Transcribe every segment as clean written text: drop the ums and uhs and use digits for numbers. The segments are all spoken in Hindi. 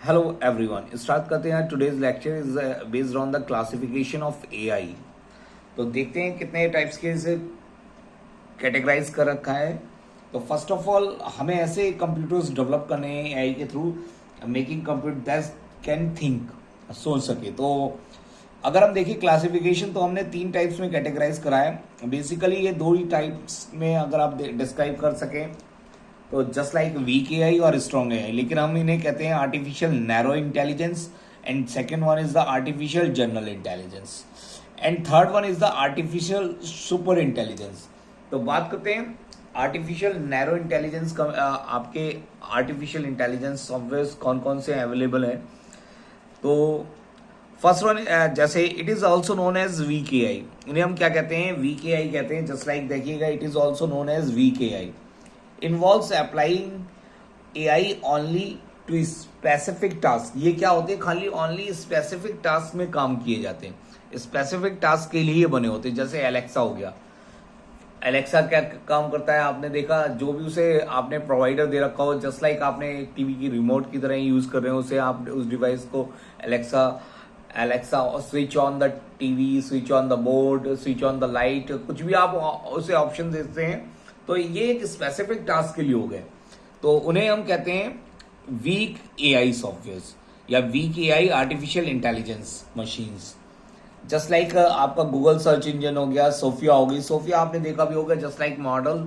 हेलो एवरीवन, स्टार्ट करते हैं। Today's lecture is based on the classification of AI. तो देखते हैं कितने टाइप्स के इसे कैटेगराइज कर रखा है। तो फर्स्ट ऑफ ऑल हमें ऐसे कंप्यूटर्स डेवलप करने हैं एआई के through, making computer that can think, सोच सके। तो अगर हम देखें क्लासिफिकेशन तो हमने 3 टाइप्स में कैटेगराइज करा है। बेसिकली ये 2 ही टाइप्स में अगर आप डिस्क्राइब कर सकें तो जस्ट लाइक वीक एआई और स्ट्रॉन्ग एआई, लेकिन हम इन्हें कहते हैं artificial narrow intelligence, and second one is the artificial general intelligence, and third one is the artificial super intelligence. तो बात करते हैं आर्टिफिशियल नैरो इंटेलिजेंस का। आपके आर्टिफिशियल इंटेलिजेंस सॉफ्टवेयर कौन कौन से अवेलेबल हैं। तो फर्स्ट वन जैसे it is also known as weak AI, इन्हें हम क्या कहते हैं, वीक एआई कहते हैं। जस्ट लाइक देखिएगा, it is also known as weak AI involves applying AI only to specific task. ये क्या होते हैं, खाली ओनली स्पेसिफिक टास्क में काम किए जाते हैं, स्पेसिफिक टास्क के लिए बने होते हैं। जैसे एलेक्सा हो गया, एलेक्सा क्या काम करता है, आपने देखा, जो भी उसे आपने प्रोवाइडर दे रखा हो, जस्ट लाइक आपने टीवी की रिमोट की तरह यूज कर रहे हो उसे, आप उस डिवाइस को Alexa Alexa switch on the TV, switch on the board, switch on the light, कुछ भी आप उसे ऑप्शन देते हैं। तो ये एक स्पेसिफिक टास्क के लिए हो गए, तो उन्हें हम कहते हैं वीक एआई सॉफ्टवेयर या weak AI artificial intelligence machines. Just like आपका गूगल सर्च इंजन हो गया, सोफिया हो गई। सोफिया आपने देखा भी होगा, जस्ट लाइक मॉडल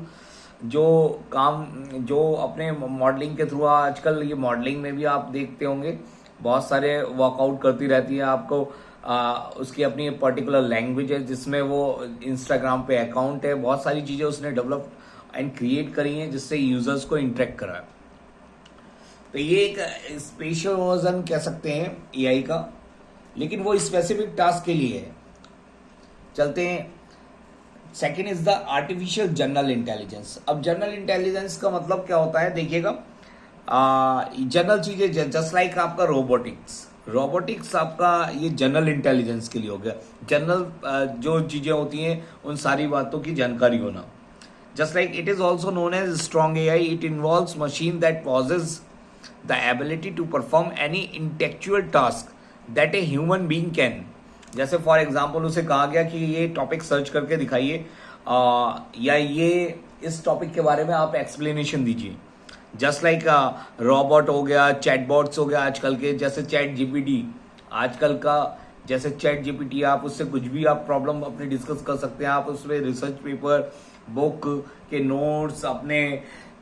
जो अपने मॉडलिंग के थ्रू, आजकल ये मॉडलिंग में भी आप देखते होंगे बहुत सारे वर्कआउट करती रहती है। आपको उसकी अपनी पर्टिकुलर लैंग्वेज है जिसमें वो इंस्टाग्राम पे अकाउंट है, बहुत सारी चीजें उसने डेवलप एंड क्रिएट करी है जिससे यूजर्स को इंटरेक्ट करा है। तो ये एक स्पेशल वर्जन कह सकते हैं एआई का, लेकिन वो स्पेसिफिक टास्क के लिए है। चलते हैं, second is the artificial general intelligence. अब जनरल इंटेलिजेंस का मतलब क्या होता है, देखिएगा, जनरल चीजें जस्ट लाइक आपका रोबोटिक्स आपका ये जनरल इंटेलिजेंस के लिए हो गया। जनरल जो चीजें होती हैं उन सारी बातों की जानकारी होना। Just like it is also known as strong AI, it involves machine that possesses the ability to perform any intellectual task that a human being can. जैसे फॉर एग्जाम्पल उसे कहा गया कि ये टॉपिक सर्च करके दिखाइए, या ये इस टॉपिक के बारे में आप एक्सप्लेनेशन दीजिए। जस्ट लाइक रोबोट हो गया, चैटबॉट्स हो गया आजकल के, जैसे चैट जीपीटी आजकल का, जैसे चैट जीपीटी, आप उससे कुछ भी आप प्रॉब्लम अपनी डिस्कस कर सकते हैं। आप उसमें रिसर्च पेपर, बुक के नोट्स, अपने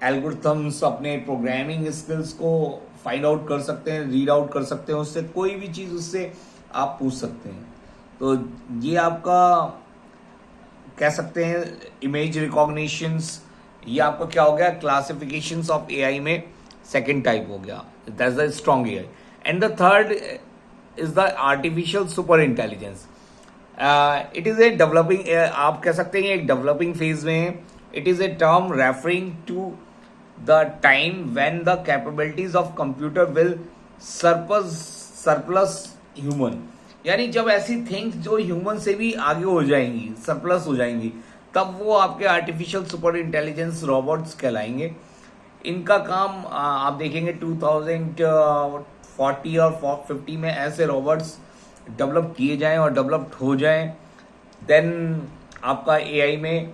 एल्गोरिथम्स, अपने प्रोग्रामिंग स्किल्स को फाइंड आउट कर सकते हैं, रीड आउट कर सकते हैं, उससे कोई भी चीज उससे आप पूछ सकते हैं। तो ये आपका कह सकते हैं इमेज रिकॉग्निशंस, ये आपका क्या हो गया, क्लासिफिकेशंस ऑफ एआई में सेकंड टाइप हो गया, that's the strong AI. And the third is the artificial super intelligence. It is a developing, आप कह सकते हैं एक डेवलपिंग फेज में है। It is a term referring to the time when the capabilities of computer will surplus human, यानी जब ऐसी थिंग्स जो ह्यूमन से भी आगे हो जाएंगी, सरप्लस हो जाएंगी, तब वो आपके आर्टिफिशियल सुपर इंटेलिजेंस रोबोट्स कहलाएंगे। इनका काम आप देखेंगे 2040 और 50 में ऐसे रोबोट्स डेवलप किए जाएं और डेवलप्ड हो जाएं, देन आपका एआई में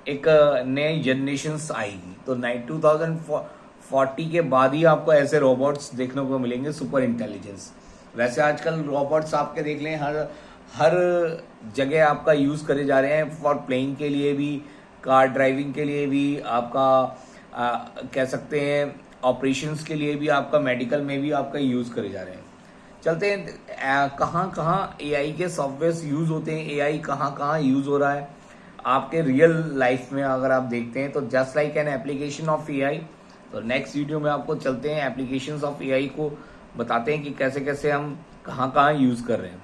एक नई जनरेशंस आएगी। तो 2040 के बाद ही आपको ऐसे रोबोट्स देखने को मिलेंगे सुपर इंटेलिजेंस। वैसे आजकल रोबोट्स आपके देख लें हर जगह आपका यूज करे जा रहे हैं, फॉर प्लेइंग के लिए भी, कार ड्राइविंग के लिए भी, आपका कह सकते हैं ऑपरेशंस के लिए भी, आपका मेडिकल में भी आपका यूज करे जा रहे हैं। चलते हैं कहाँ कहाँ एआई के सॉफ्टवेयर यूज होते हैं, एआई कहाँ कहाँ यूज हो रहा है आपके रियल लाइफ में अगर आप देखते हैं। तो just like an application of AI. तो नेक्स्ट वीडियो में आपको चलते हैं एप्लीकेशंस ऑफ एआई को बताते हैं कि कैसे कैसे हम कहाँ कहाँ यूज कर रहे हैं।